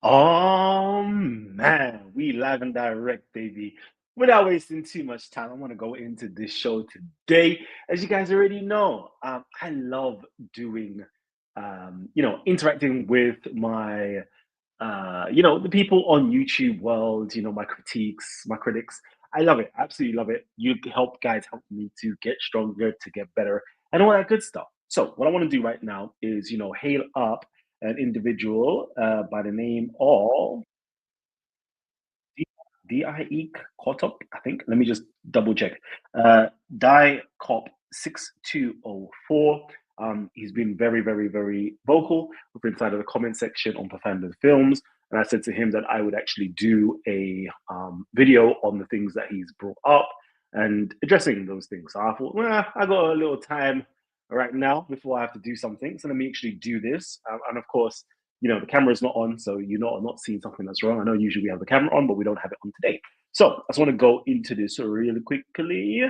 Oh man, we live and direct, baby. Without wasting too much time, I want to go into this show today. As you guys already know, I love doing, interacting with my, the people on YouTube world. My critiques, my critics. I love it, absolutely love it. You help guys help me to get stronger, to get better, and all that good stuff. So, what I want to do right now is, hail up an individual by the name of DIE Cotop, I think. Let me just double check. Die Cop 6204. He's been very, very, very vocal inside of the comment section on Pfander films. And I said to him that I would actually do a video on the things that he's brought up and addressing those things. So I thought, well, I got a little time right now before I have to do something. So let me actually do this. And of course, the camera's not on, so you're not seeing something that's wrong. I know usually we have the camera on, but we don't have it on today. So I just want to go into this really quickly.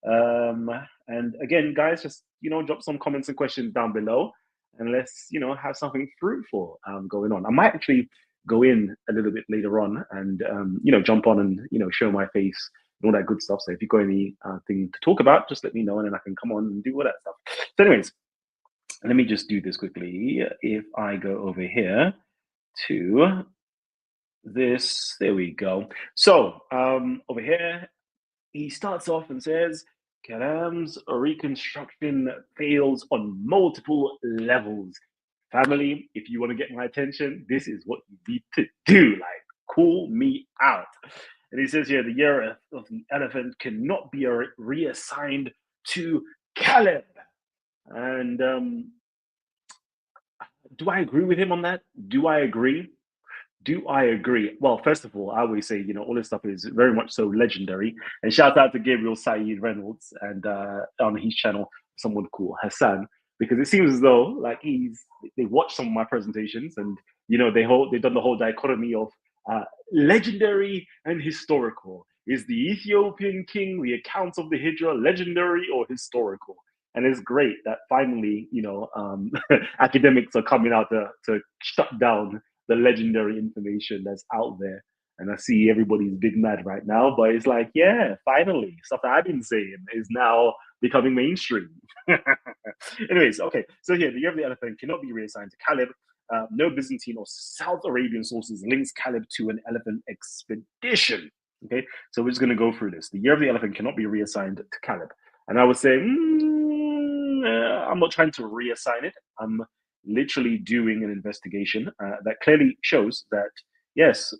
And again, guys, just drop some comments and questions down below, and let's have something fruitful going on. I might actually go in a little bit later on and jump on and show my face and all that good stuff. So if you've got any thing to talk about, just let me know, and then I can come on and do all that stuff. So, anyways, let me just do this quickly. If I go over here to this, there we go. So over here, he starts off and says, Kalam's reconstruction fails on multiple levels. Family, if you want to get my attention, this is what you need to do. Like, call me out. And he says here, the year of the elephant cannot be reassigned to Kaleb. And do I agree with him on that? Do I agree? Do I agree? Well, first of all, I always say, all this stuff is very much so legendary. And shout out to Gabriel Saeed Reynolds and on his channel, someone called Hassan, because it seems as though like they watched some of my presentations and they've done the whole dichotomy of legendary and historical. Is the Ethiopian king, the accounts of the Hijra, legendary or historical? And it's great that finally, academics are coming out to shut down the legendary information that's out there. And I see everybody's big mad right now, but it's like, yeah, finally, stuff that I've been saying is now becoming mainstream. Anyways, okay, so here, the year of the elephant cannot be reassigned to Kaleb. No Byzantine or South Arabian sources links Kaleb to an elephant expedition. Okay, so we're just going to go through this. The year of the elephant cannot be reassigned to Kaleb. And I would say, I'm not trying to reassign it. I'm literally doing an investigation that clearly shows that, yes,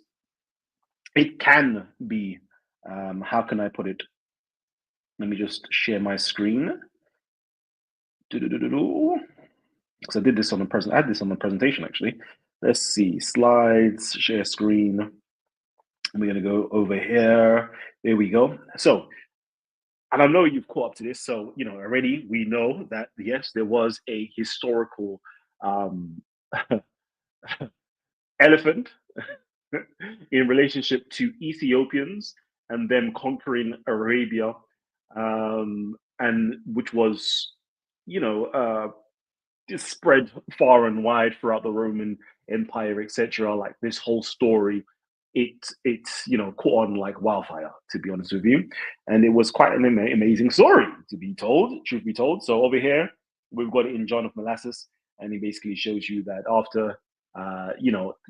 it can be, how can I put it? Let me just share my screen. Because I did this on the present. I had this on the presentation actually. Let's see, slides, share screen. We're gonna go over here. There we go. So, and I know you've caught up to this. So, already we know that yes, there was a historical elephant in relationship to Ethiopians and them conquering Arabia, and which was, spread far and wide throughout the Roman Empire, etc. Like this whole story, it's caught on like wildfire, to be honest with you, and it was quite an amazing story to be told. Truth be told, so over here we've got it in John of Molasses, and he basically shows you that after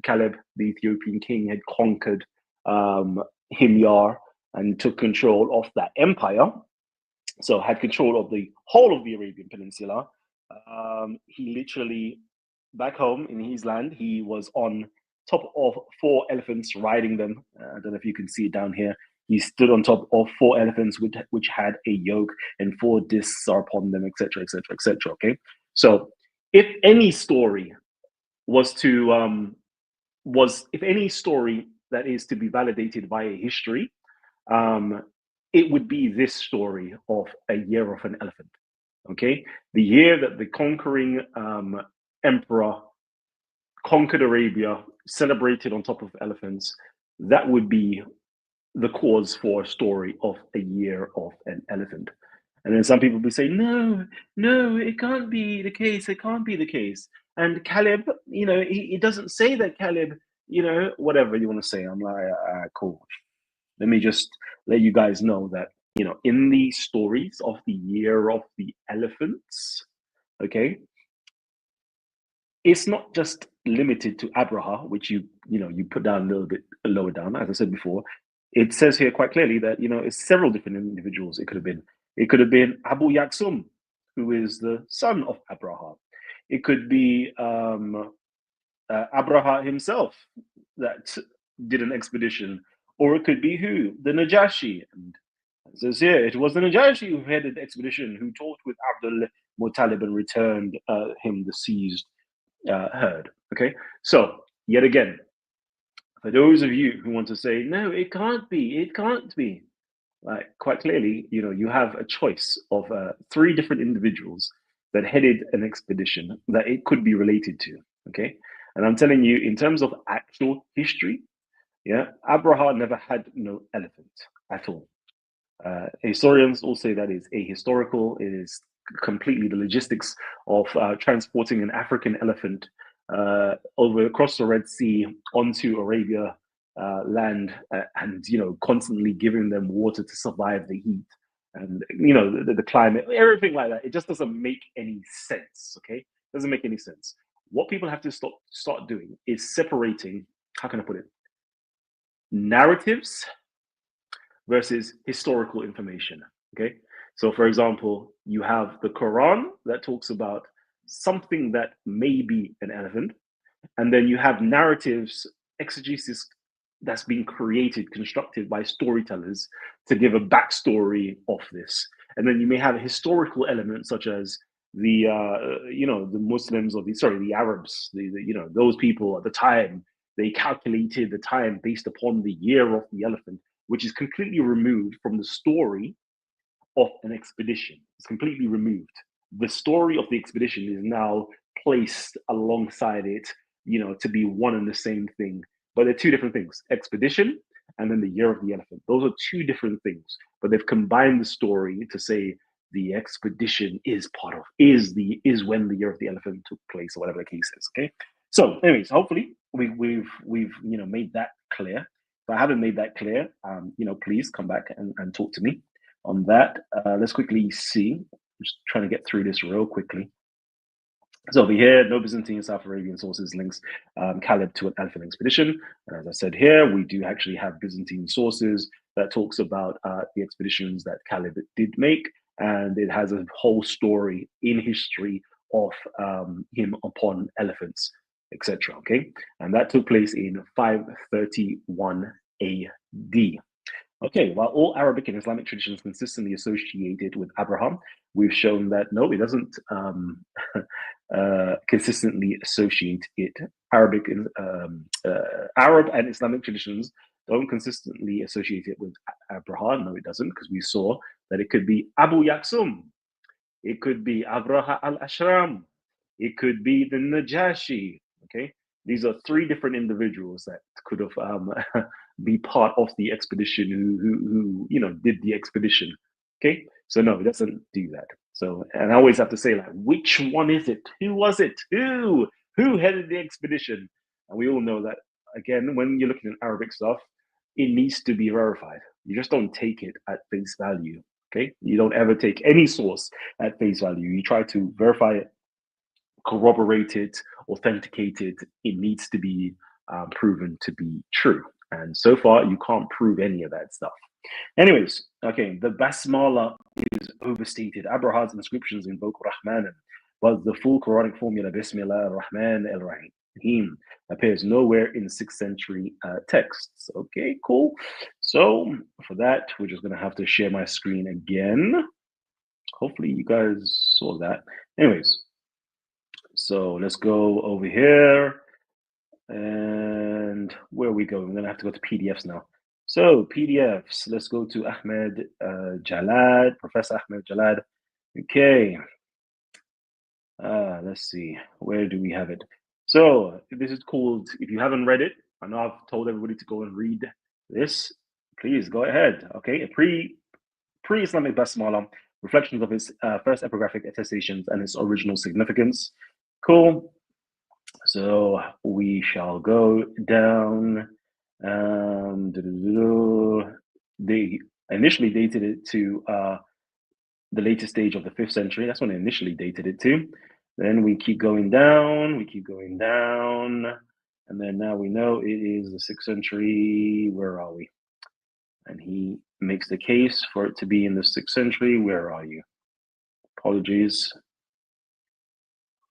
Kaleb, the Ethiopian king, had conquered Himyar and took control of that empire, so had control of the whole of the Arabian Peninsula. He literally, back home in his land, he was on top of 4 elephants riding them. I don't know if you can see it down here. He stood on top of 4 elephants which had a yoke and 4 discs are upon them, etc., etc., etc. Okay, so if any story if any story that is to be validated by a history, it would be this story of a year of an elephant. Okay, the year that the conquering emperor conquered Arabia, celebrated on top of elephants, that would be the cause for a story of a year of an elephant. And then some people will say, no, it can't be the case. It can't be the case. And Kaleb, it doesn't say that Kaleb whatever you want to say. I'm like, cool. Let me just let you guys know that, in the stories of the year of the elephants, okay, it's not just limited to Abraha, which you put down a little bit lower down, as I said before. It says here quite clearly that it's several different individuals. It could have been Abu Yaksum, who is the son of Abraha. It could be Abraha himself that did an expedition, or it could be who? The Najashi. And it says here, it was the Najashi who headed the expedition, who talked with Abdul Muttalib and returned him the seized herd. Okay, so yet again, for those of you who want to say, no, it can't be, like quite clearly, you have a choice of 3 different individuals that headed an expedition that it could be related to. Okay, and I'm telling you, in terms of actual history, Abraha never had no elephant at all. Historians all say that is ahistorical. It is completely the logistics of transporting an African elephant over across the Red Sea onto Arabia land, and constantly giving them water to survive the heat, and the climate, everything like that. It just doesn't make any sense. Okay, doesn't make any sense. What people have to start doing is separating. How can I put it? Narratives versus historical information. Okay, so for example, you have the Quran that talks about something that may be an elephant, and then you have narratives, exegesis that's been created, constructed by storytellers to give a backstory of this. And then you may have historical elements such as the the Muslims, or the Arabs, those people at the time, they calculated the time based upon the year of the elephant, which is completely removed from the story of an expedition. It's completely removed. The story of the expedition is now placed alongside it, to be one and the same thing. But they're 2 different things: expedition and then the year of the elephant. Those are 2 different things. But they've combined the story to say the expedition is when the year of the elephant took place, or whatever the case is. Okay. So, anyways, hopefully we've made that clear. If I haven't made that clear, please come back and talk to me on that. Let's quickly see. I'm just trying to get through this real quickly. So over here, no Byzantine South Arabian sources links Kaleb to an elephant expedition. And as I said here, we do actually have Byzantine sources that talks about the expeditions that Kaleb did make, and it has a whole story in history of him upon elephants, etc. Okay, and that took place in 531 AD. Okay, while all Arabic and Islamic traditions consistently associated with Abraham, we've shown that no, it doesn't consistently associate it. Arab and Islamic traditions don't consistently associate it with Abraha. No, it doesn't, because we saw that it could be Abu Yaksum, it could be Abraha al-Ashram, it could be the Najashi. Okay, these are 3 different individuals that could have be part of the expedition who did the expedition. Okay, so no, it doesn't do that. So, and I always have to say, like, which one is it? Who was it? Who headed the expedition? And we all know that, again, when you're looking at Arabic stuff, it needs to be verified. You just don't take it at face value. Okay, you don't ever take any source at face value. You try to verify it, corroborate it, authenticate it. It needs to be proven to be true. And so far, you can't prove any of that stuff. Anyways, okay, the Basmala is overstated. Abraha's inscriptions invoke Rahmanan, but the full Quranic formula Bismillah, al-Rahman, al-Rahim appears nowhere in 6th century texts. Okay, cool. So for that, we're just going to have to share my screen again. Hopefully you guys saw that. Anyways, so let's go over here. And where are we going? We're going to have to go to PDFs now. So PDFs, let's go to Ahmed Jalad, Professor Ahmed Jalad. Okay. Let's see, where do we have it? So this is called, if you haven't read it, I know I've told everybody to go and read this, please go ahead. Okay, a pre-Islamic Basmala, reflections of its first epigraphic attestations and its original significance. Cool. So we shall go down. They initially dated it to the latest stage of the 5th century. That's when they initially dated it to. Then we keep going down, and then now we know it is the 6th century. Where are we? And he makes the case for it to be in the 6th century. Where are you? Apologies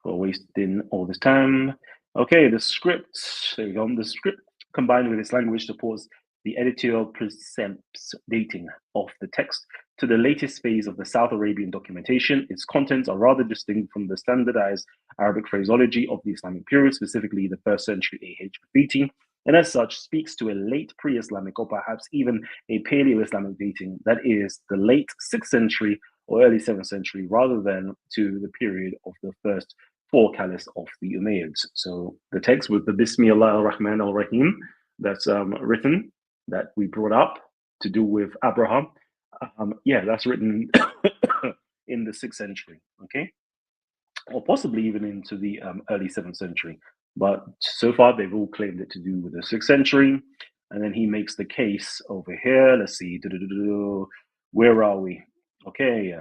for wasting all this time. Okay, the script. There we go. The script combined with its language supports the editorial precepts dating of the text to the latest phase of the South Arabian documentation. Its contents are rather distinct from the standardized Arabic phraseology of the Islamic period, specifically the 1st century AH graffiti, and as such speaks to a late pre-Islamic or perhaps even a Paleo-Islamic dating, that is, the late 6th century or early 7th century, rather than to the period of the first 4 caliphs of the Umayyads. So the text with the Bismillah, al-Rahman, al-Rahim that's written, that we brought up to do with Abraha, that's written in the 6th century, okay? Or possibly even into the early 7th century. But so far, they've all claimed it to do with the 6th century. And then he makes the case over here. Let's see. Where are we? Okay.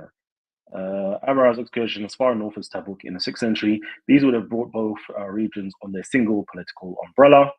Abraha's excursion as far north as Tabuk in the 6th century. These would have brought both regions on their single political umbrella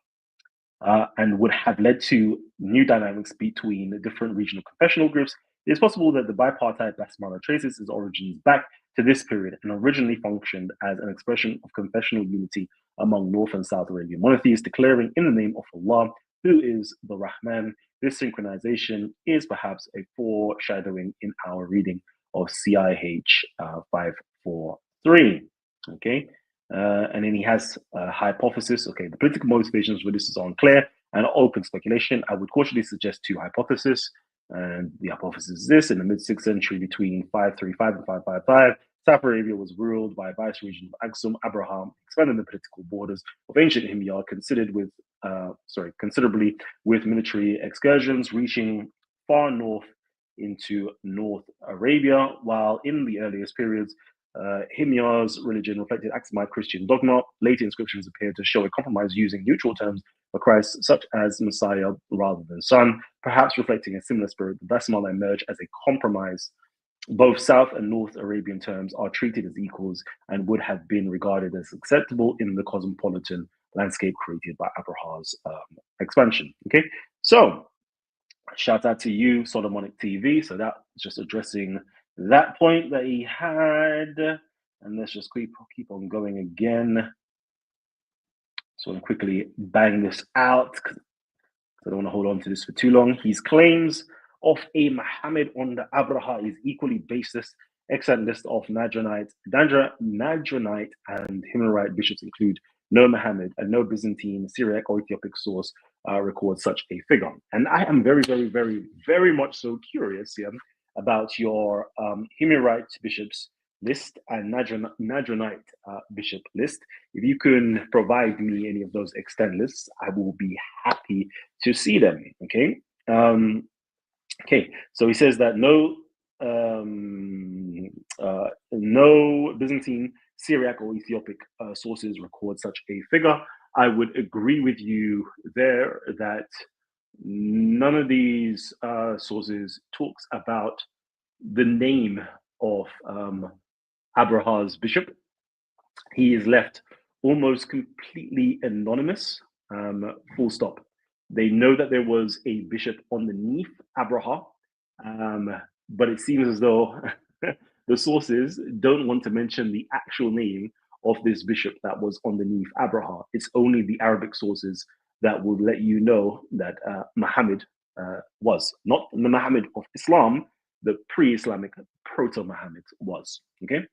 and would have led to new dynamics between the different regional confessional groups. It is possible that the bipartite Basmala traces its origins back to this period and originally functioned as an expression of confessional unity among North and South Arabian monotheists, declaring in the name of Allah, who is the Rahman. This synchronization is perhaps a foreshadowing in our reading of CIH 543. Okay. And then he has a hypothesis. Okay, the political motivations for this is unclear and open speculation. I would cautiously suggest 2 hypotheses. And the hypothesis is this: in the mid-6th century, between 535 and 555, South Arabia was ruled by a vice region of Aksum. Abraham expanded the political borders of ancient Himyar, considerably with military excursions reaching far north into North Arabia, while in the earliest periods, Himyar's religion reflected Aksumite Christian dogma. Later inscriptions appear to show a compromise using neutral terms for Christ, such as Messiah rather than Son, perhaps reflecting a similar spirit. The Basmala emerged as a compromise. Both South and North Arabian terms are treated as equals and would have been regarded as acceptable in the cosmopolitan landscape created by Abraha's expansion. Okay, so shout out to you, Solomonic TV. So that's just addressing that point that he had. And let's just keep on going again. So I'm quickly bang this out because I don't want to hold on to this for too long. His claims of a Muhammad on the Abraha is equally baseless. Excellent list of Najranite and Himyarite bishops include no Muhammad and no Byzantine, Syriac, or Ethiopic source records such a figure. And I am very, very, very, very much so curious about your Himyarite bishops list and Najranite bishop list. If you can provide me any of those extant lists, I will be happy to see them. Okay. Okay. So he says that no Byzantine, Syriac, or Ethiopic sources record such a figure. I would agree with you there that none of these sources talks about the name of Abraha's bishop. He is left almost completely anonymous, full stop. They know that there was a bishop underneath Abraha, but it seems as though the sources don't want to mention the actual name of this bishop that was underneath Abraha. It's only the Arabic sources that will let you know that Muhammad was, not the Muhammad of Islam, the pre-Islamic proto-Muhammad was. Okay.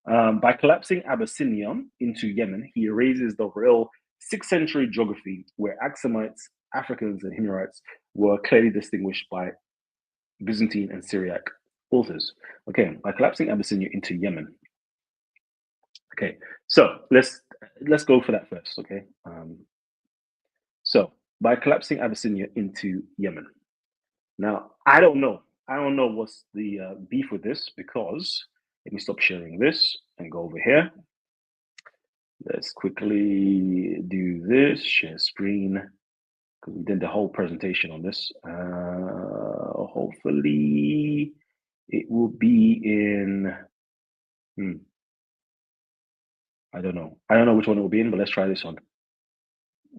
By collapsing Abyssinia into Yemen, he erases the real 6th century geography where Aksumites, Africans, and Himyarites were clearly distinguished by Byzantine and Syriac authors. Okay, by collapsing Abyssinia into Yemen. Okay, so let's go for that first. Okay, so by collapsing Abyssinia into Yemen. Now I don't know what's the beef with this, because let me stop sharing this and go over here. Let's quickly do this, share screen, because we did the whole presentation on this. Hopefully it will be in, I don't know. I don't know which one it will be in, but let's try this one.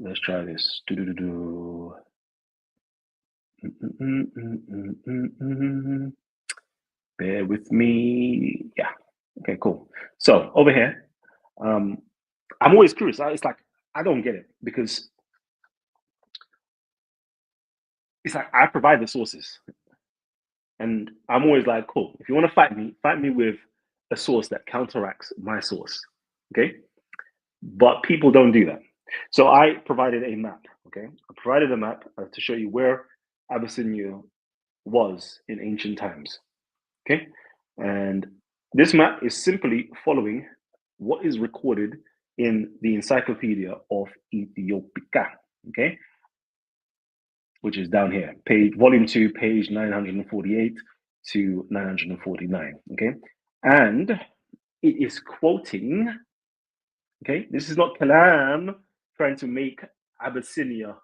Let's try this. Bear with me. Yeah. Okay, cool. So over here, I'm always curious. It's like, I don't get it because it's like I provide the sources. And I'm always like, cool, if you want to fight me with a source that counteracts my source. Okay. But people don't do that. So I provided a map. Okay. I provided a map to show you where Abyssinia was in ancient times. Okay. And this map is simply following what is recorded in the Encyclopedia of Ethiopica. Okay. Which is down here, volume 2, page 948 to 949. Okay. And it is quoting, okay, this is not Kalam trying to make Abyssinia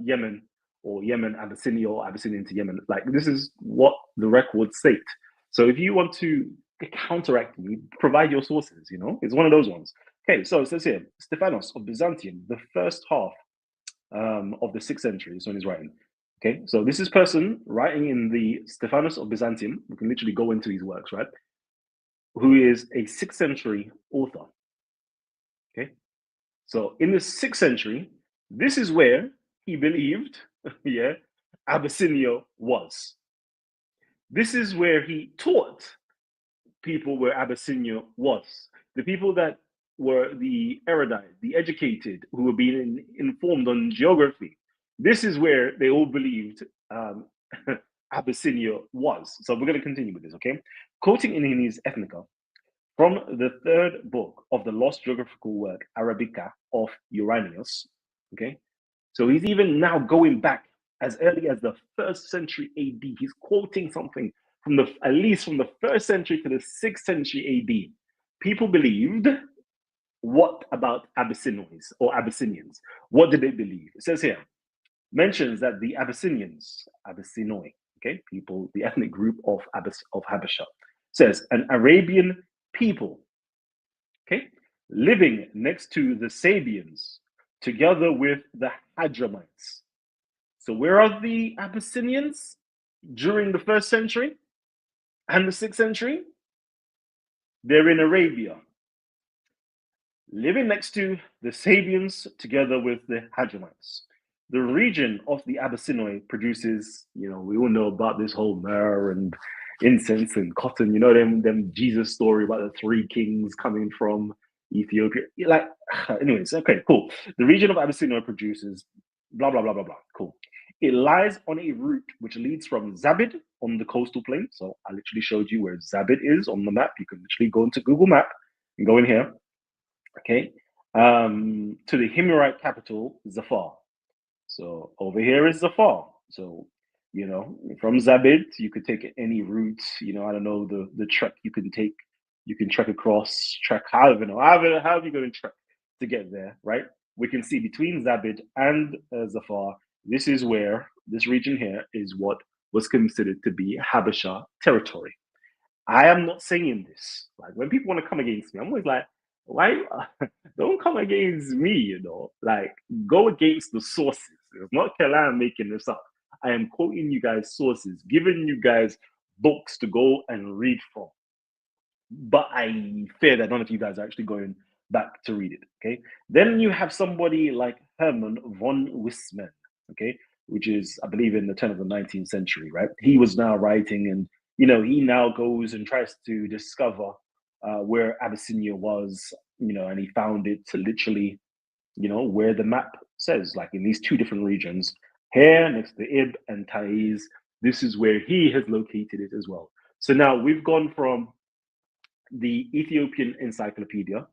Yemen, or Yemen Abyssinia, or Abyssinian to Yemen. Like, this is what the records state. So if you want to counteract me, provide your sources, you know, it's one of those ones. Okay, so it says here, Stephanos of Byzantium, the first half of the 6th century is when he's writing. Okay, so this is person writing in the Stephanos of Byzantium. We can literally go into these works, right? Who is a 6th century author. Okay, so in the 6th century, this is where he believed, yeah, Abyssinia was. This is where he taught people where Abyssinia was. The people that were the erudite, the educated, who were being informed on geography. This is where they all believed Abyssinia was. So we're going to continue with this, okay? Quoting in his Ethnica from the 3rd book of the lost geographical work Arabica of Uranius, okay? So he's even now going back as early as the 1st century AD. He's quoting something from at least from the 1st century to the 6th century AD. People believed what about Abyssinians or Abyssinians? What did they believe? It says here, mentions that the Abyssinians, Abyssinoi, okay, people, the ethnic group of Habasha, says an Arabian people, okay, living next to the Sabians, together with the Hadramites. So where are the Abyssinians during the 1st century and the 6th century? They're in Arabia, living next to the Sabians together with the Hadramites. The region of the Abyssinoi produces, you know, we all know about this whole myrrh and incense and cotton, you know, them Jesus story about the 3 kings coming from Ethiopia. Like, anyways, okay, cool. The region of Abyssinia produces blah, blah, blah, blah, blah. Cool. It lies on a route which leads from Zabid on the coastal plain. So I literally showed you where Zabid is on the map. You can literally go into Google Map and go in here. Okay. To the Himyarite capital, Zafar. So over here is Zafar. So, you know, from Zabid, you could take any route, you know, I don't know, the trek you can take. You can trek across, trek, however you going to trek to get there, right? We can see between Zabid and Zafar, this is where, this region here is what was considered to be Habasha territory. I am not saying this. Like, when people want to come against me, I'm always like, why? Don't come against me, you know? Like, go against the sources. It's not Kalam making this up. I am quoting you guys sources, giving you guys books to go and read from. But I fear that none of you guys are actually going back to read it, okay? Then you have somebody like Hermann von Wissmann, okay? Which is, I believe, in the turn of the 19th century, right? He was now writing, and, you know, he now goes and tries to discover where Abyssinia was, you know, and he found it to literally, you know, where the map says, like in these 2 different regions, here next to Ib and Taiz, this is where he has located it as well. So now we've gone from the Ethiopian encyclopedia,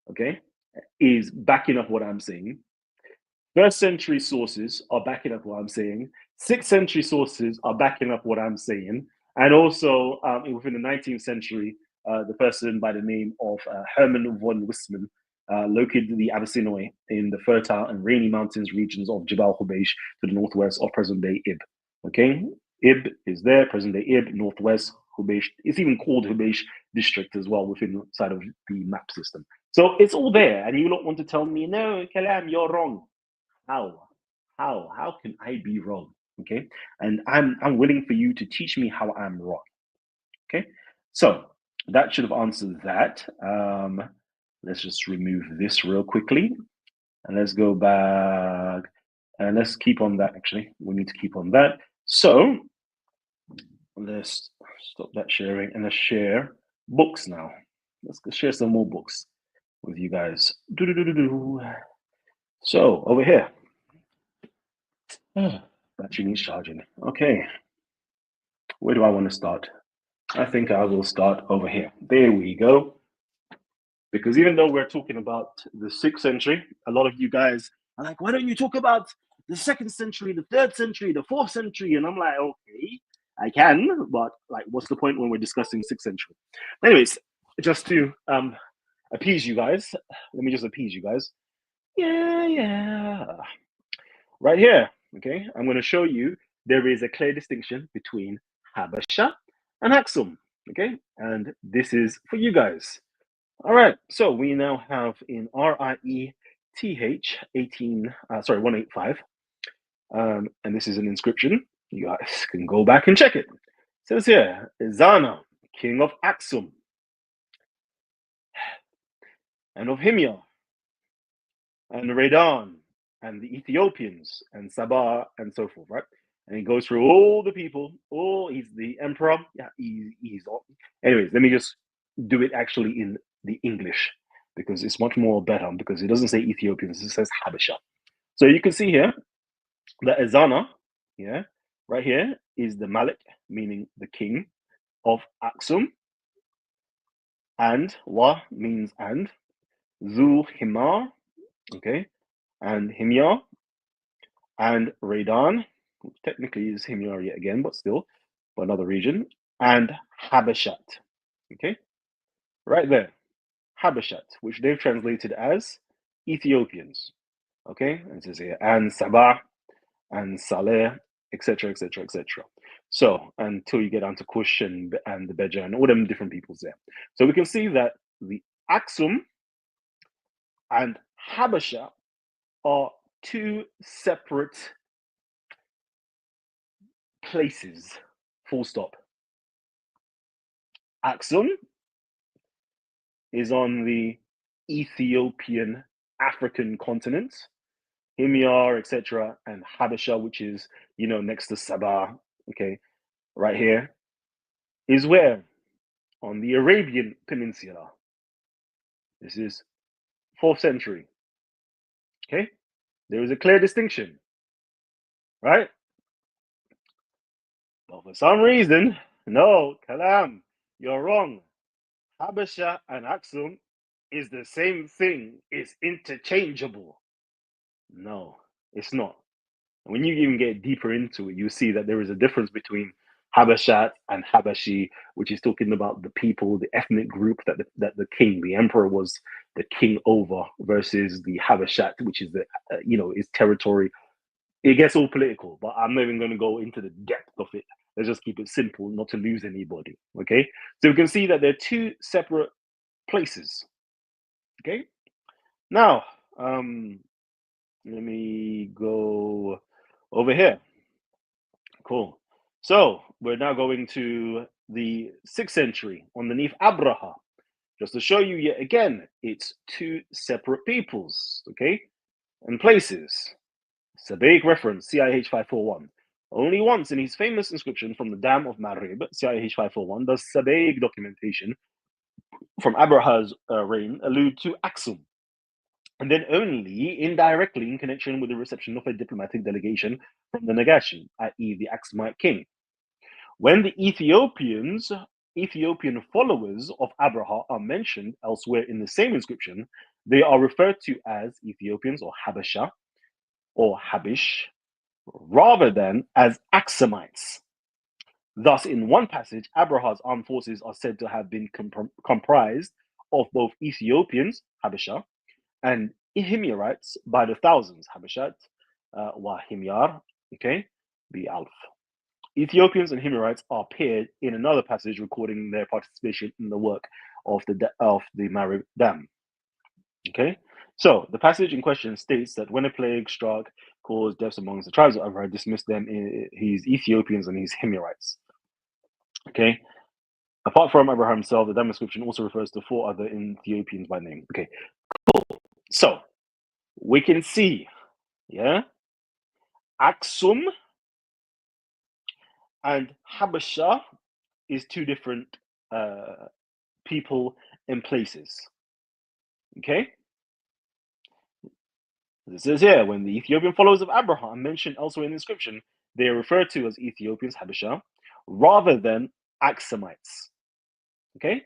okay, is backing up what I'm saying. 1st century sources are backing up what I'm saying. 6th century sources are backing up what I'm saying. And also within the 19th century, the person by the name of Hermann von Wissmann located in the Abyssinia in the fertile and rainy mountains regions of Jabal Hubeish to the northwest of present-day Ib. Okay, Ib is there, present-day Ib, northwest Hubeish. It's even called Hubeish district as well within inside of the map system. So it's all there, and you don't want to tell me, no, Kalam, you're wrong. How? How can I be wrong? Okay, and I'm willing for you to teach me how I'm wrong. Okay, so that should have answered that. Let's just remove this real quickly, and let's go back, and let's keep on that. Actually, we need to keep on that. So let's stop that sharing, and let's share books now. Let's share some more books with you guys. So over here, battery needs charging. Okay, where do I want to start? I think I will start over here. There we go. Because even though we're talking about the 6th century, a lot of you guys are like, why don't you talk about the 2nd century, the 3rd century, the 4th century? And I'm like, okay, I can, but like, what's the point when we're discussing 6th century? Anyways, just to appease you guys, let me just appease you guys. Yeah. Right here, okay, I'm going to show you there is a clear distinction between Habasha and Aksum, okay? And this is for you guys. All right, so we now have in RIETH 185, and this is an inscription. You guys can go back and check it. It says here, Zana, king of Aksum, and of Himyar, and Redan, and the Ethiopians, and Sabah, and so forth, right? And he goes through all the people. Oh, he's the emperor. Yeah, he's all. Anyways, let me just do it actually in the English because it's much more better because it doesn't say Ethiopians, it says Habasha. So you can see here that Ezana, yeah, right here is the Malik, meaning the king of Aksum, and Wa means and, Zul Himar, okay, and Himyar, and Redan, which technically is Himyar yet again, but still, for another region, and Habashat, okay, right there, Habashat, which they've translated as Ethiopians, okay, and it says here, and Sabah, and Saleh, etc., etc., etc. So until you get onto Kush and the Beja and all them different peoples there. So we can see that the Aksum and Habasha are two separate places, full stop. Aksum is on the Ethiopian African continent, Himyar, etc., and Habasha, which is, next to Sabah, okay, right here, is where? On the Arabian Peninsula. This is 4th century. Okay, there is a clear distinction, right? But for some reason, no, Kalam, you're wrong. Habasha and Aksum is the same thing. It's interchangeable. No, it's not. When you even get deeper into it, you see that there is a difference between Habashat and Habashi, which is talking about the people, the ethnic group that the king, the emperor, was the king over, versus the Habashat, which is his territory. It gets all political, but I'm not even going to go into the depth of it. Let's just keep it simple, not to lose anybody. Okay, so we can see that they're two separate places. Okay, now let me go over here. Cool. So we're now going to the 6th century underneath Abraha. Just to show you yet again, it's two separate peoples, okay, and places. Sabbaic reference, CIH 541. Only once in his famous inscription from the Dam of Marib, CIH 541, does Sabbaic documentation from Abraha's reign allude to Aksum, and then only indirectly in connection with the reception of a diplomatic delegation from the Nagashi, i.e. the Aksumite king. When the Ethiopian followers of Abraha are mentioned elsewhere in the same inscription, they are referred to as Ethiopians or Habasha or Habish, rather than as Aksumites. Thus, in one passage, Abraha's armed forces are said to have been comprised of both Ethiopians, Habasha, and Himyarites by the thousands, Habashat, wa Himyar, okay, the Alf. Ethiopians and Himyarites are paired in another passage recording their participation in the work of the Marib Dam. Okay, so the passage in question states that when a plague struck, caused deaths amongst the tribes of Abraha, dismissed them, he's Ethiopians and he's Himyarites. Okay, apart from Abraham himself, the Dam inscription also refers to 4 other Ethiopians by name. Okay, so we can see, yeah, Aksum and Habasha is 2 different people and places. Okay, this is here when the Ethiopian followers of Abraha are mentioned elsewhere in the inscription, they are referred to as Ethiopians, Habasha, rather than Aksumites. Okay,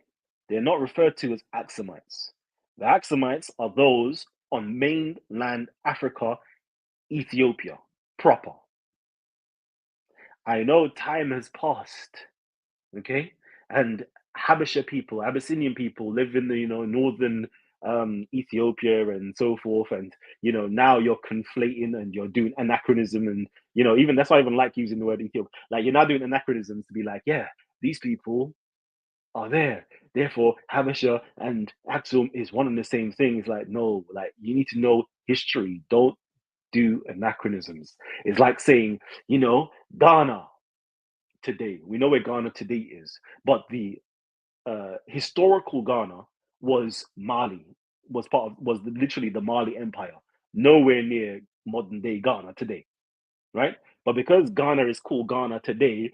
they're not referred to as Aksumites. The Aksumites are those on mainland Africa, Ethiopia proper. I know time has passed, okay, and Habasha people, Abyssinian people live in the northern Ethiopia and so forth, and now you're conflating and you're doing anachronism, and even that's why I even like using the word Ethiopia. Like you're now doing anachronisms to be like, yeah, these people are there. Therefore, Habasha and Axum is one and the same thing. It's like, no, like you need to know history. Don't do anachronisms. It's like saying, Ghana today. We know where Ghana today is, but the historical Ghana was Mali, was literally the Mali Empire, nowhere near modern day Ghana today, right? But because Ghana is called Ghana today,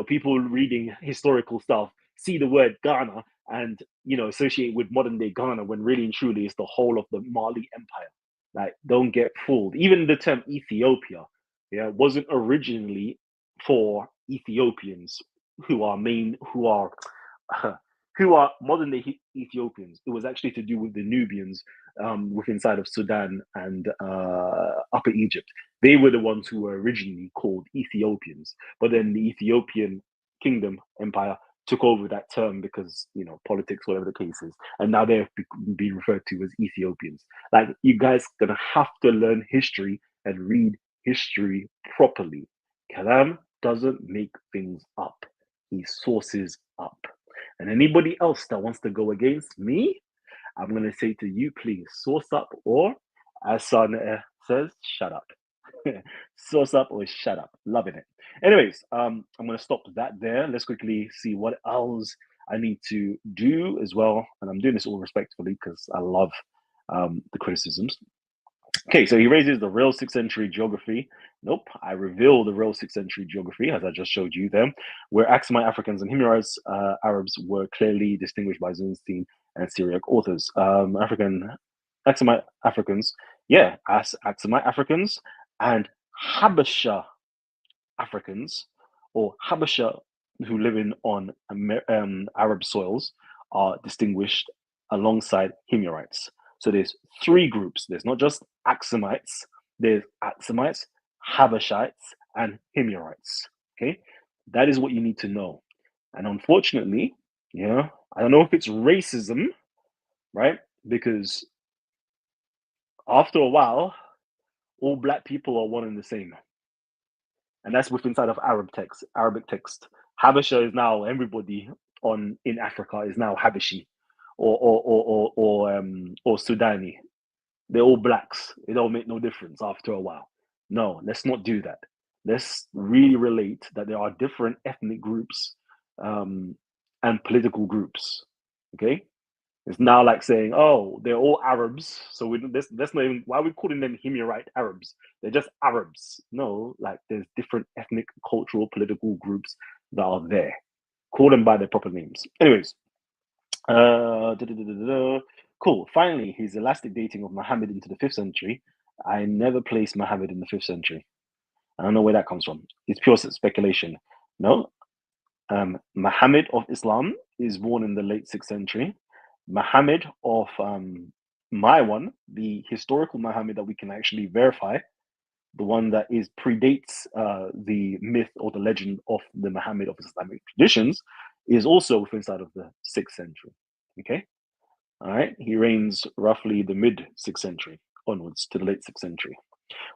people reading historical stuff see the word Ghana and associate with modern day Ghana when really and truly it's the whole of the Mali Empire. Like, don't get fooled. Even the term Ethiopia, yeah, wasn't originally for Ethiopians who are who are modern day Ethiopians. It was actually to do with the Nubians with inside of Sudan and Upper Egypt. They were the ones who were originally called Ethiopians, but then the Ethiopian kingdom empire took over that term because politics, whatever the case is, and now they're being referred to as Ethiopians. Like, you guys gonna have to learn history and read history properly. Kalam doesn't make things up; he sources up. And anybody else that wants to go against me, I'm going to say to you, please source up, or as Son says, shut up. Source up or shut up. Loving it. Anyways, I'm going to stop that there. Let's quickly see what else I need to do as well. And I'm doing this all respectfully because I love the criticisms. Okay, so he raises the real 6th century geography. Nope, I reveal the real 6th century geography, as I just showed you them, where Aksumite Africans and Himyarites Arabs were clearly distinguished by Byzantine and Syriac authors. Aksumite Africans, yeah, as Aksumite Africans and Habasha Africans, or Habasha who live on Arab soils, are distinguished alongside Himyarites. So there's 3 groups. There's not just Aksumites. There's Aksumites, Habashites, and Himyarites. Okay, that is what you need to know. And unfortunately, I don't know if it's racism, right? Because after a while, all black people are one and the same, and that's within inside of Arabic text. Habasha is now everybody in Africa is now Habashi, or Sudani. They're all blacks. It don't make no difference after a while. No, let's not do that. Let's really relate that there are different ethnic groups and political groups. Okay, it's now like saying, oh, they're all Arabs. So that's not even, why are we calling them Himyarite Arabs? They're just Arabs. No, like there's different ethnic, cultural, political groups that are there. Call them by their proper names. Anyways, cool. Finally, his elastic dating of Muhammad into the 5th century. I never placed Muhammad in the 5th century. I don't know where that comes from. It's pure speculation. No, Muhammad of Islam is born in the late 6th century. Muhammad of the historical Muhammad that we can actually verify, the one that predates the myth or the legend of the Muhammad of Islamic traditions, is also within inside of the 6th century. Okay, All right, he reigns roughly the mid 6th century onwards to the late 6th century.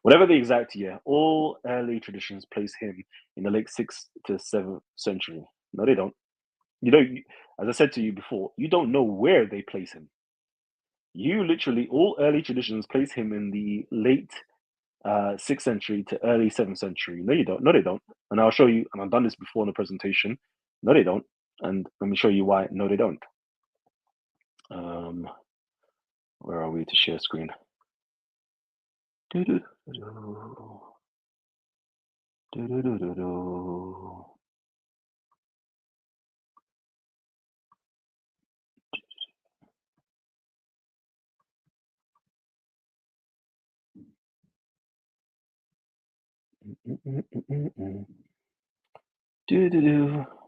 Whatever the exact year, all early traditions place him in the late 6th to 7th century. No, they don't. You don't. As I said to you before, you don't know where they place him. You literally, all early traditions place him in the late 6th century to early 7th century. No, you don't. No, they don't. And I'll show you. And I've done this before in the presentation. No, they don't. And let me show you why. No, they don't. Where are we to share screen?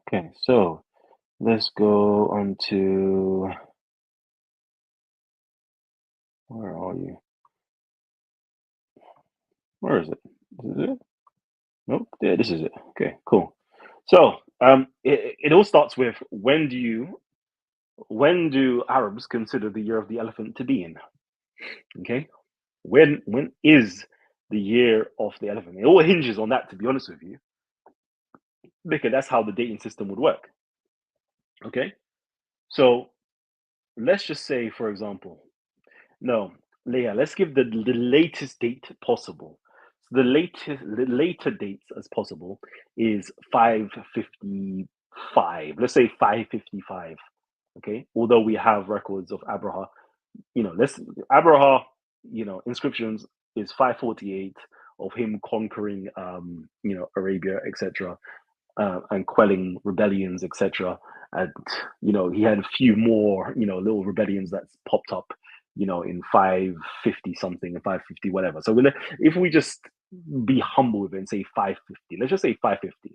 Okay, so let's go on to, where are you? Where is it? Is it? Nope. Yeah, this is it. Okay, cool. So it all starts with when do Arabs consider the year of the elephant to be in? Okay, when is the year of the elephant? It all hinges on that, to be honest with you, because that's how the dating system would work. Okay, so let's just say, for example, no, Leah, let's give the latest date possible. So the later dates as possible is 555. Let's say 555. Okay, although we have records of Abraha, let's Abraha, inscriptions is 548 of him conquering, Arabia, etc., and quelling rebellions, etc. And he had a few more, little rebellions that popped up, in 550 something and 550 whatever. So if we just be humble with it and say 550, let's just say 550.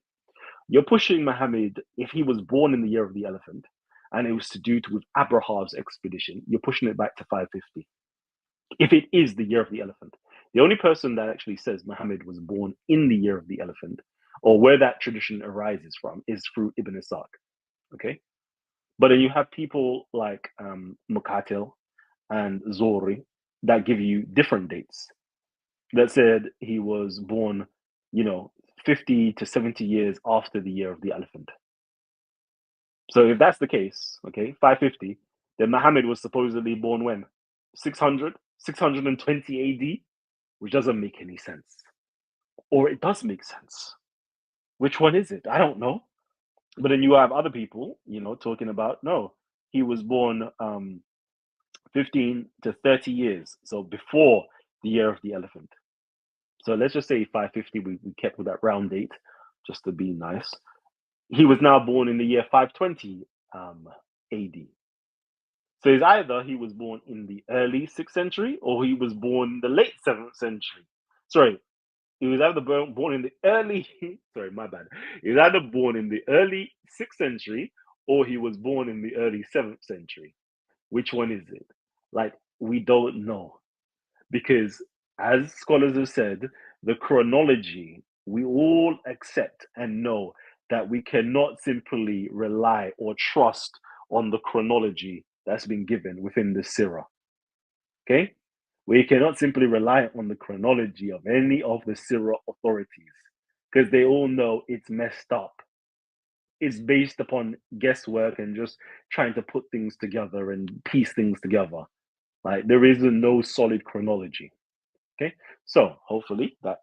You're pushing Muhammad, if he was born in the year of the elephant, and it was to do with Abraha's expedition, you're pushing it back to 550. If it is the year of the elephant, the only person that actually says Muhammad was born in the year of the elephant, or where that tradition arises from, is through Ibn Ishaq. Okay, but then you have people like Muqatil and Zori that give you different dates. That said he was born, 50 to 70 years after the year of the elephant. So if that's the case, okay, 550, then Muhammad was supposedly born when? 600, 620 AD, which doesn't make any sense. Or it does make sense. Which one is it? I don't know. But then you have other people, talking about, no, he was born 15 to 30 years. So before the year of the elephant. So let's just say 550, we kept with that round date just to be nice. He was now born in the year 520 AD. So it's either he was born in the early 6th century or he was born in the late 7th century. Sorry, he was either born in the early, sorry, my bad. He was either born in the early 6th century or he was born in the early 7th century. Which one is it? Like, we don't know. Because as scholars have said, the chronology, we all accept and know that we cannot simply rely or trust on the chronology that's been given within the Sirah. Okay? We cannot simply rely on the chronology of any of the Sirah authorities because they all know it's messed up. It's based upon guesswork and just trying to put things together and piece things together. Like, there is no solid chronology. Okay, so hopefully that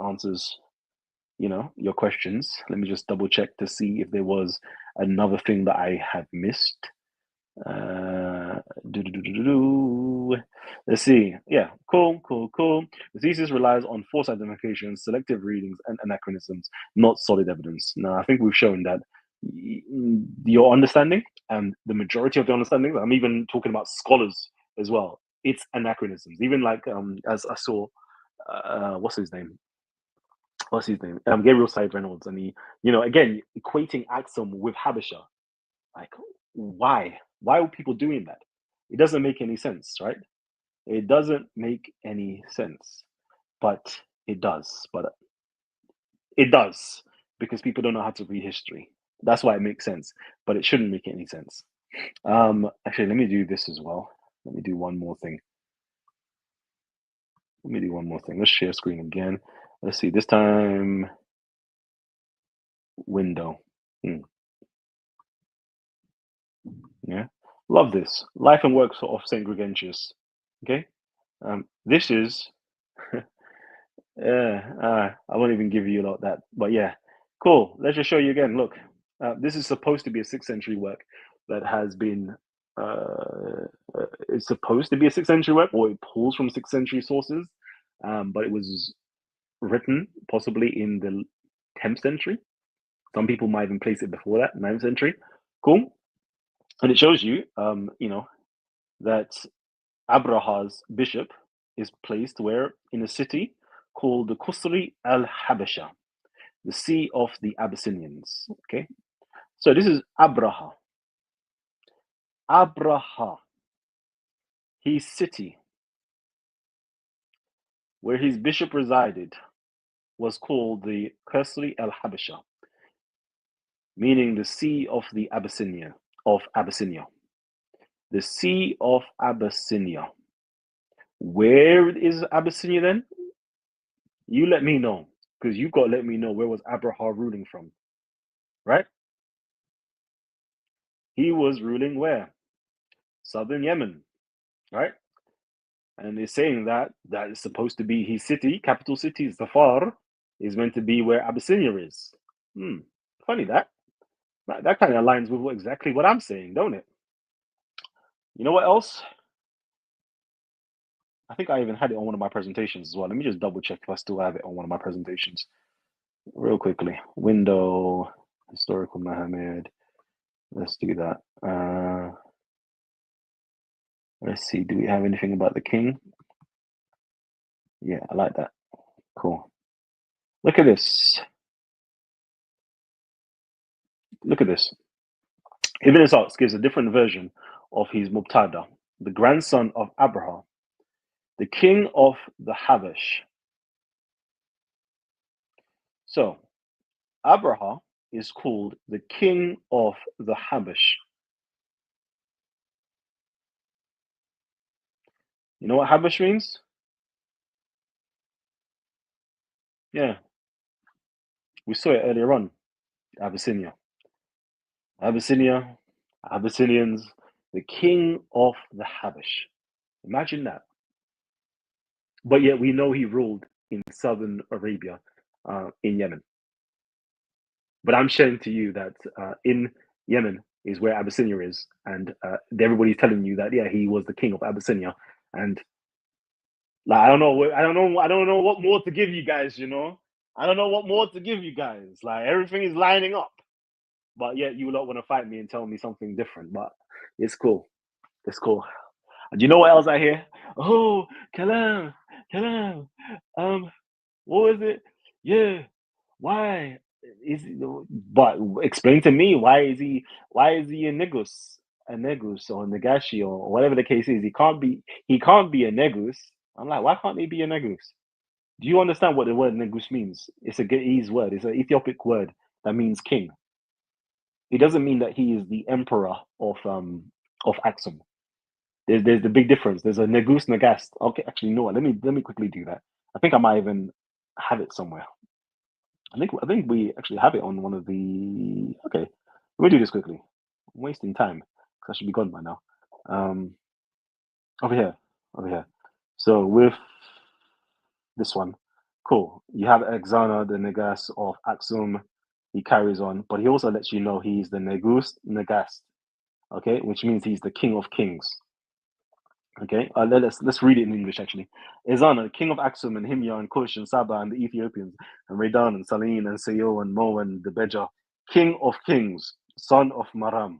answers, your questions. Let me just double check to see if there was another thing that I have missed. Let's see. Yeah, cool. The thesis relies on false identifications, selective readings, and anachronisms, not solid evidence. Now, I think we've shown that your understanding and the majority of the understanding, I'm even talking about scholars as well, it's anachronisms. Even like as I saw, what's his name? Gabriel Said Reynolds, and he, again, equating Aksum with Habesha. Like, why? Why are people doing that? It doesn't make any sense, right? It doesn't make any sense, but it does. But it does because people don't know how to read history. That's why it makes sense, but it shouldn't make any sense. Actually, let me do this as well. Let me do one more thing. Let's share screen again. Let's see. This time, window. Hmm. Yeah, love this. Life and works of Saint Gregentius. Okay. This is. Yeah, I won't even give you a lot that, but yeah, cool. Let's just show you again. Look, this is supposed to be a 6th century work that has been. It's supposed to be a 6th century work, or it pulls from 6th century sources, but it was written possibly in the 10th century. Some people might even place it before that, 9th century. Cool, and it shows you, that Abraha's bishop is placed where in a city called the Qusri al-Habasha, the sea of the Abyssinians. Okay, so this is Abraha. His city, where his bishop resided, was called the Qusri al-Habasha, meaning the sea of the Abyssinia, The sea of Abyssinia. Where is Abyssinia then? You let me know, because you got to let me know where was Abraha ruling from, right? He was ruling where? Southern Yemen, right? And they're saying that that is supposed to be his city, capital city, Zafar, is meant to be where Abyssinia is. Funny that kind of aligns with exactly what I'm saying, don't it? You know what else? I think I even had it on one of my presentations as well. Let me just double check if I still have it on one of my presentations. Real quickly. Window, historical Muhammad. Let's do that. Let's see. Do we have anything about the king? Yeah, I like that. Cool. Look at this. Look at this. Ibn Ishaq gives a different version of his Muqtada, the grandson of Abraha, the king of the Habash. So, Abraha is called the king of the Habash. You know what Habash means? Yeah, we saw it earlier on. Abyssinia. Abyssinians, the king of the Habash. Imagine that. But yet we know he ruled in southern Arabia, in Yemen. But I'm sharing to you that in Yemen is where Abyssinia is, and everybody's telling you that yeah, he was the king of Abyssinia, and like I don't know what more to give you guys. I don't know what more to give you guys. Like everything is lining up, but yet you lot want to fight me and tell me something different. But it's cool. It's cool. And do you know what else I hear? Oh, Kalam, Kalam. What was it? Yeah. Why is but explain to me why is he a negus or negashi or whatever the case is? He can't be a negus. I'm like, why can't he be a negus? Do you understand what the word negus means? It's a Ge'ez word. It's an Ethiopic word that means king. It doesn't mean that he is the emperor of Aksum. There's the big difference. There's a negus negast. Okay, actually, no. Let me quickly do that. I think I might even have it somewhere. I think we actually have it on one of the. Okay, let me do this quickly. I'm wasting time because I should be gone by now. Um, over here, over here. So with this one, cool. You have Exana, the Negas of Aksum. He carries on, but he also lets you know he's the Negus Negast. Okay, which means he's the King of Kings. Okay, let's read it in English actually. Ezana, king of Aksum and Himyar and Kush and Saba and the Ethiopians and Redan and Salim and Sayo and Mo and the Beja, king of kings, son of Maram,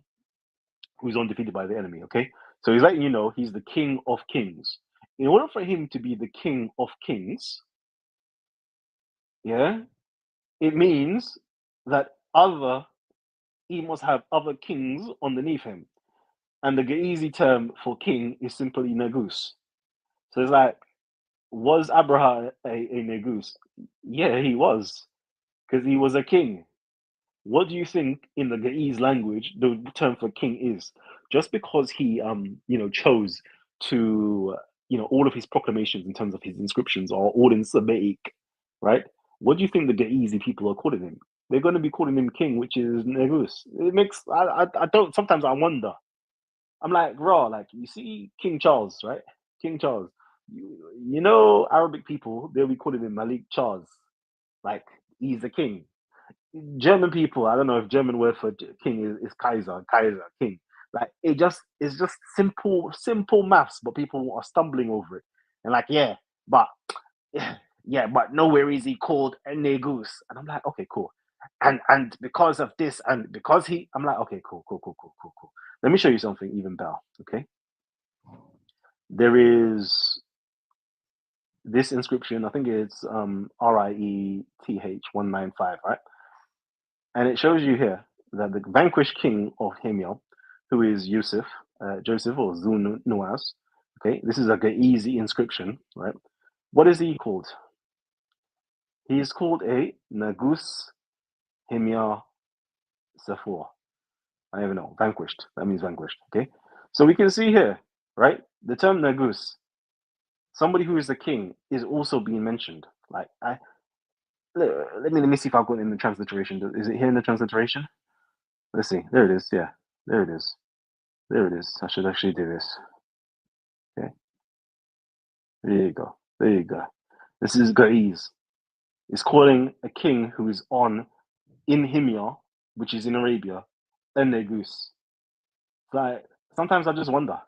who's undefeated by the enemy. Okay, so he's letting you know he's the king of kings. In order for him to be the king of kings, yeah, it means that he must have other kings underneath him. And the Ge'ezi term for king is simply Negus. So it's like, was Abraha a Negus? Yeah, he was, because he was a king. What do you think in the Ge'ez language the term for king is? just because he chose to all of his proclamations in terms of his inscriptions are all in Semitic, right? What do you think the Ge'ezi people are calling him? They're going to be calling him king, which is Negus. It makes I don't sometimes I wonder. I'm like, raw, like you see King Charles, right? King Charles. Arabic people, they'll be calling him Malik Charles. Like he's the king. German people, I don't know if German word for king is Kaiser, king. Like it's just simple maths, but people are stumbling over it. And like, but but nowhere is he called a Negus. And I'm like, okay, cool. And because of this, and because I'm like, okay, cool. Let me show you something even better. Okay. There is this inscription, I think it's RIETH 195, right? And it shows you here that the vanquished king of Himyar, who is Joseph or Zunuas, okay, this is like an easy inscription, right? What is he called? He is called a Nagus Himyar Sefor. I don't even know, vanquished. That means vanquished, okay? So we can see here, right? The term Nagus, somebody who is the king, is also being mentioned. Like, let me see if I've got it in the transliteration. Is it here in the transliteration? Let's see. There it is. Yeah, there it is. There it is. I should actually do this. Okay. There you go. There you go. This is Gaiz. It's calling a king who is in Himyar, which is in Arabia, a Negus. Like sometimes I just wonder.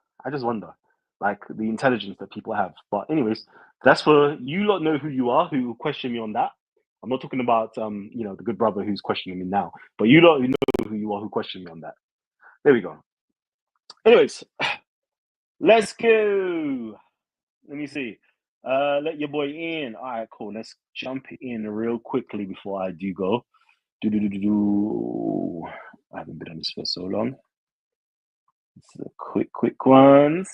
Like the intelligence that people have. But anyways, that's for you lot know who you are, who question me on that. I'm not talking about the good brother who's questioning me now, but you lot who know who you are who question me on that. There we go. Anyways, let's go. Let me see. Let your boy in. All right, cool. Let's jump in real quickly before I do go. I haven't been on this for so long. It's the quick ones.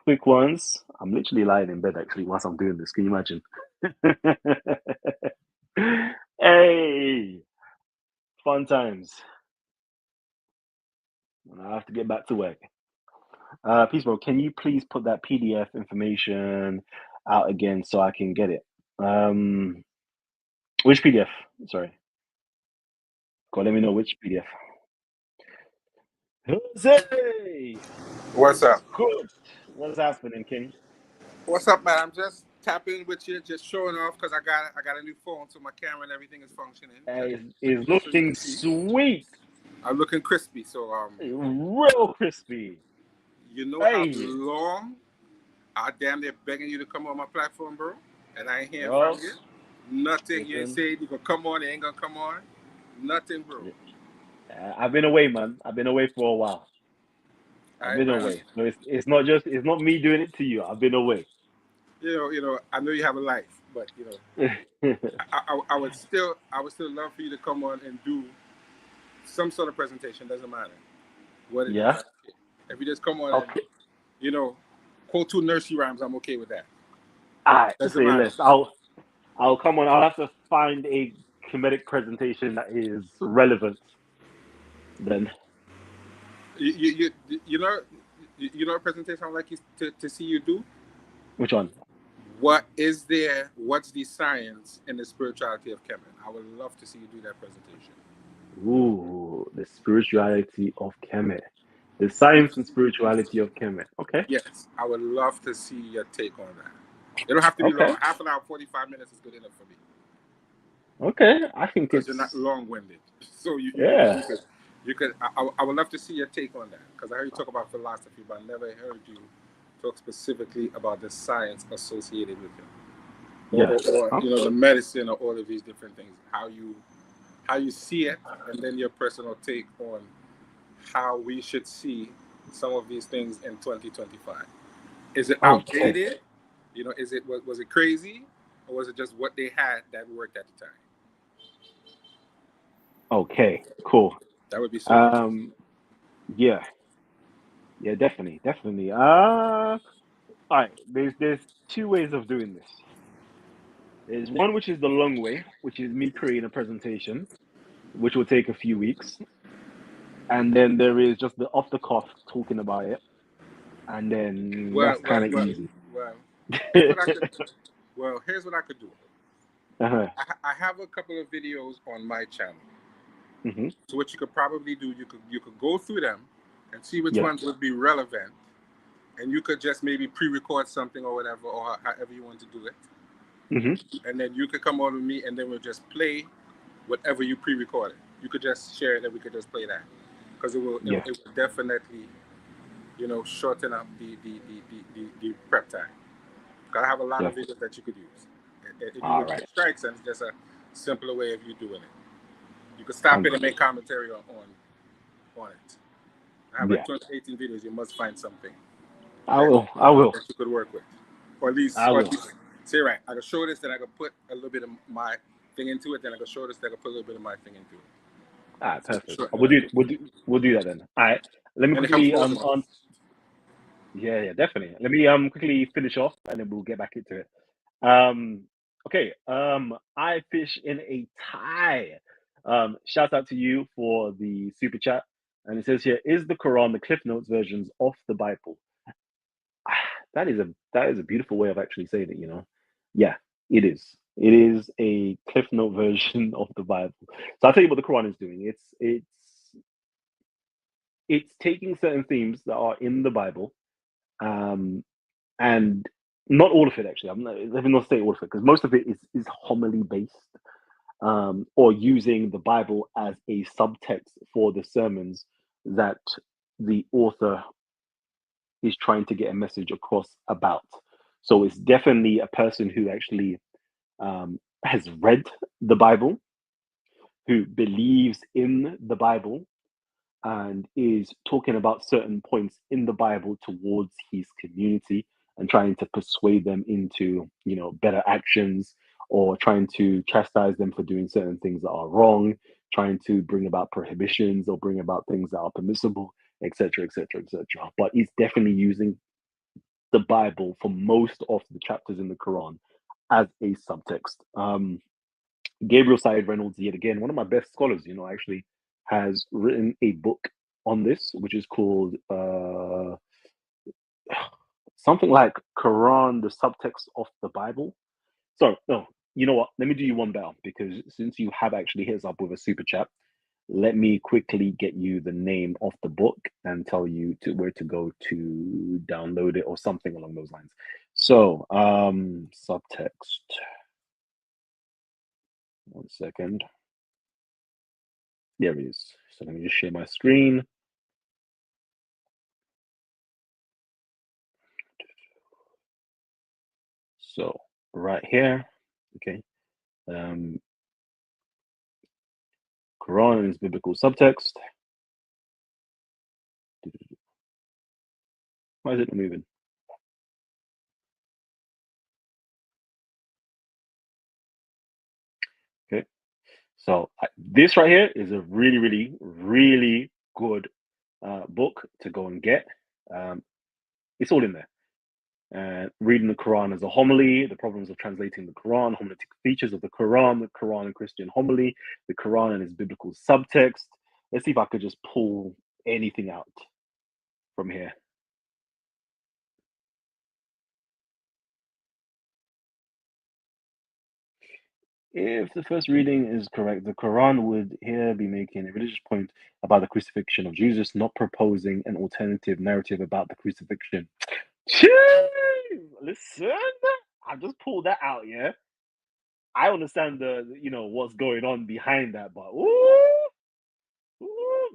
Quick ones. I'm literally lying in bed actually whilst I'm doing this. Can you imagine? Hey, fun times. I have to get back to work. Peace, bro. Can you please put that PDF information out again so I can get it? Which PDF? Sorry. Go let me know which PDF. Jose! What's up? Good. What's happening, King? What's up, man? I'm just tapping with you, just showing off because I got a new phone, so my camera and everything is functioning. It's looking sweet. I'm looking crispy, so real crispy. You know how long I damn near begging you to come on my platform, bro, and I ain't hearing from you. Nothing. You ain't saying you gonna come on, you ain't gonna come on. Nothing, bro. I've been away, man. I've been away for a while. I've been away. No, it's not me doing it to you. I've been away. You know. I know you have a life, but I would still love for you to come on and do some sort of presentation. Doesn't matter what it is. If you just come on and quote 2 nursery rhymes, I'm okay with that. Alright, say less. I'll come on. I'll have to find a comedic presentation that is relevant. Then you know a presentation I'd like you to see you do. Which one? What's the science and the spirituality of Kemet? I would love to see you do that presentation. Ooh, the spirituality of Kemet. The science and spirituality of Kemet. Okay. Yes, I would love to see your take on that. It don't have to be long. Half an hour, 45 minutes is good enough for me. Okay, I think because you're not long-winded. So you could. I would love to see your take on that because I heard you talk about philosophy, but I never heard you talk specifically about the science associated with it, or the medicine, or all of these different things. How you see it, and then your personal take on how we should see some of these things in 2025. Is it outdated? Was it crazy, or was it just what they had that worked at the time? Okay, cool. That would be so yeah, definitely. All right, there's 2 ways of doing this. There's one which is the long way, which is me creating a presentation, which will take a few weeks. and then there is just the off the cuff talking about it, and then Well, that's well, kind of well, easy. well. Here's what I could. Well, here's what I could do. Uh-huh. I have a couple of videos on my channel. Mm-hmm. So what you could probably do, you could go through them and see which Yeah. ones would be relevant, and you could just maybe pre-record something or whatever, or however you want to do it. Mm-hmm. And then you could come on with me, and then we'll just play whatever you pre-recorded. You could just share it, and we could just play that, because it will definitely, shorten up the prep time. Because I have a lot of videos that you could use. If you look at strikes, and it's just a simpler way of you doing it. You could stop it and make commentary on it. I have like 18 videos. You must find something. I will. That you could work with, or at least say right. I can show this, then I can put a little bit of my thing into it. Then I can show this, then I can put a little bit of my thing into it. Perfect. We'll do that then. All right. Let me quickly Yeah, definitely. Let me quickly finish off, and then we'll get back into it. Okay. I fish in a tie. Shout out to you for the super chat. And it says here, is the Quran the Cliff Notes versions of the Bible? That is a beautiful way of actually saying it, Yeah, it is. It is a Cliff Note version of the Bible. So I'll tell you what the Quran is doing. It's taking certain themes that are in the Bible, and not all of it actually. Let me not say all of it, because most of it is homily based, or using the Bible as a subtext for the sermons that the author is trying to get a message across about. So it's definitely a person who actually has read the Bible, who believes in the Bible, and is talking about certain points in the Bible towards his community and trying to persuade them into, better actions, or trying to chastise them for doing certain things that are wrong, trying to bring about prohibitions or bring about things that are permissible, etc., etc., etc. But it's definitely using the Bible for most of the chapters in the Quran as a subtext. Gabriel Said Reynolds, yet again, one of my best scholars, actually has written a book on this, which is called something like Quran, the subtext of the Bible. So, no, you know what? Let me do you one better, because since you have actually hit us up with a super chat, let me quickly get you the name of the book and tell you where to go to download it or something along those lines. So, subtext. One second. There it is. So let me just share my screen. So right here, okay. Quran and its biblical subtext. Why is it not moving? Okay. So this right here is a really, really, really good book to go and get. It's all in there. Reading the Quran as a homily, the problems of translating the Quran, homiletic features of the Quran and Christian homily, the Quran and its biblical subtext. Let's see if I could just pull anything out from here. If the first reading is correct, the Quran would here be making a religious point about the crucifixion of Jesus, not proposing an alternative narrative about the crucifixion. Listen, I just pulled that out, yeah? I understand what's going on behind that, but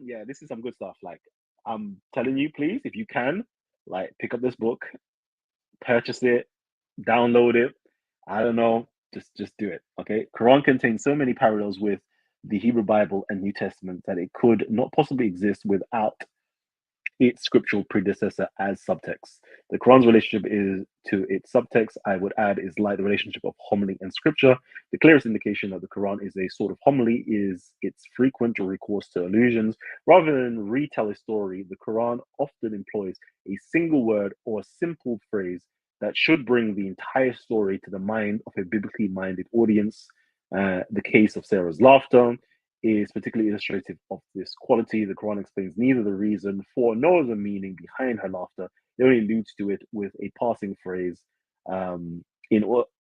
yeah, this is some good stuff. Like, I'm telling you, please, if you can, like, pick up this book, purchase it, download it. I don't know, just do it. Okay. Quran contains so many parallels with the Hebrew Bible and New Testament that it could not possibly exist without its scriptural predecessor as subtext. The Quran's relationship is to its subtext, I would add, is like the relationship of homily and scripture. The clearest indication that the Quran is a sort of homily is its frequent recourse to allusions. Rather than retell a story, the Quran often employs a single word or simple phrase that should bring the entire story to the mind of a biblically minded audience. The case of Sarah's laughter is particularly illustrative of this quality. The Quran explains neither the reason for nor the meaning behind her laughter. It only alludes to it with a passing phrase. In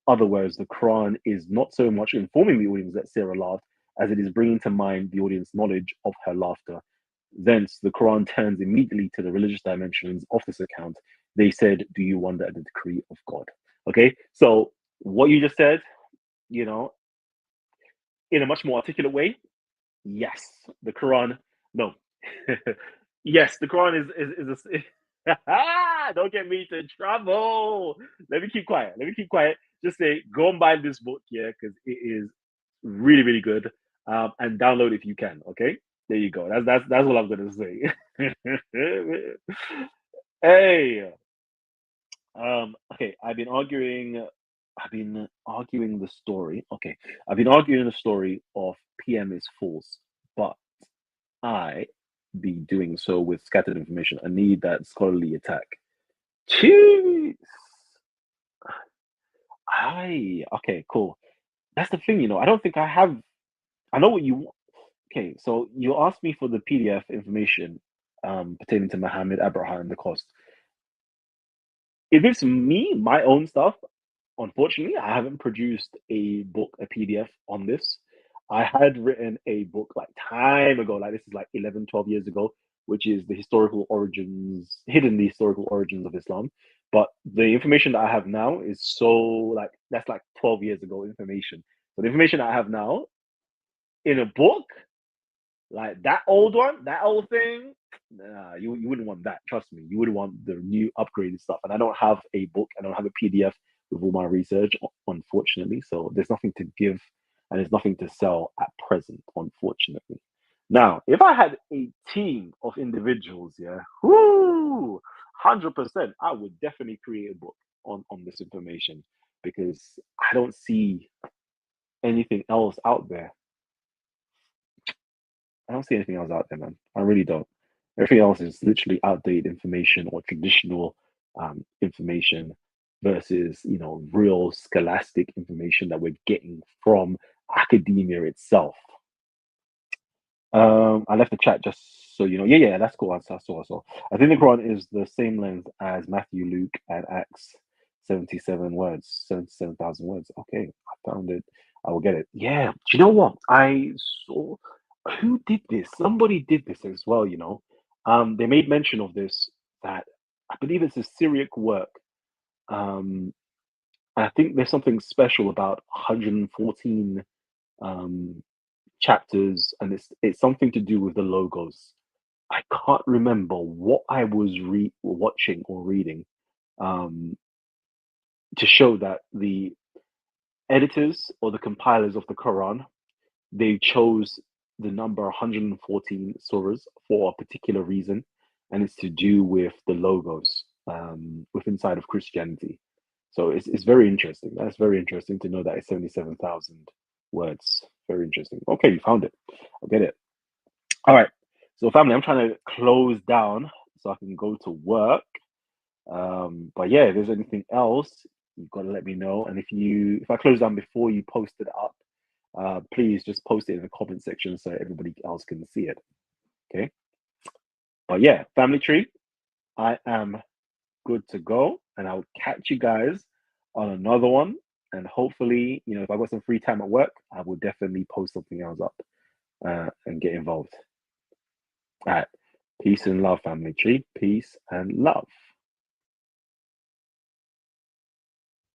other words, the Quran is not so much informing the audience that Sarah laughed as it is bringing to mind the audience knowledge of her laughter. Thence, the Quran turns immediately to the religious dimensions of this account. They said, "Do you wonder at the decree of God?" Okay, so what you just said, you know, in a much more articulate way, yes, the Quran. No, yes, the Quran is a. Don't get me into trouble. Let me keep quiet. Let me keep quiet. Just say, go and buy this book, yeah, because it is really, really good. And download if you can. Okay, there you go. That's what I'm gonna say. Hey, okay. I've been arguing the story. Okay, I've been arguing the story of PM is false, but I be doing so with scattered information. I need that scholarly attack. Jeez. Okay, cool. That's the thing, I don't think I have. I know what you want. Okay, so you asked me for the PDF information pertaining to Muhammad, Abraha, and the cost. If it's me, my own stuff, unfortunately, I haven't produced a book, a PDF on this. I had written a book like time ago, like this is like 11, 12 years ago, which is the hidden the historical origins of Islam. But the information that I have now is that's like 12 years ago information. So the information I have now in a book, like that old one, that old thing, nah, you wouldn't want that. Trust me, you would want the new upgraded stuff. And I don't have a book, I don't have a PDF with all my research, unfortunately. So there's nothing to give and there's nothing to sell at present, unfortunately. Now, if I had a team of individuals, yeah, 100%, I would definitely create a book on this information because I don't see anything else out there. I don't see anything else out there, man. I really don't. Everything else is literally outdated information or traditional information versus, real scholastic information that we're getting from academia itself. I left the chat just so you know. Yeah, that's cool. I saw. I think the Quran is the same length as Matthew, Luke, and Acts. 77,000 words. Okay, I found it. I will get it. Yeah. Do you know what? I saw who did this? Somebody did this as well, They made mention of this that I believe it's a Syriac work. I think there's something special about 114 chapters, and it's something to do with the logos. I can't remember what I was watching or reading to show that the editors or the compilers of the Quran, they chose the number 114 surahs for a particular reason, and it's to do with the logos with inside of Christianity. So it's very interesting. That's very interesting to know that it's 77,000 words. Very interesting. Okay, you found it. I'll get it. All right. So family, I'm trying to close down so I can go to work. But yeah, if there's anything else, you've got to let me know. And if I close down before you post it up, please just post it in the comment section so everybody else can see it. Okay. But yeah, family tree, I am good to go, and I'll catch you guys on another one. And hopefully, if I got some free time at work, I will definitely post something else up and get involved. All right. Peace and love, family tree. Peace and love.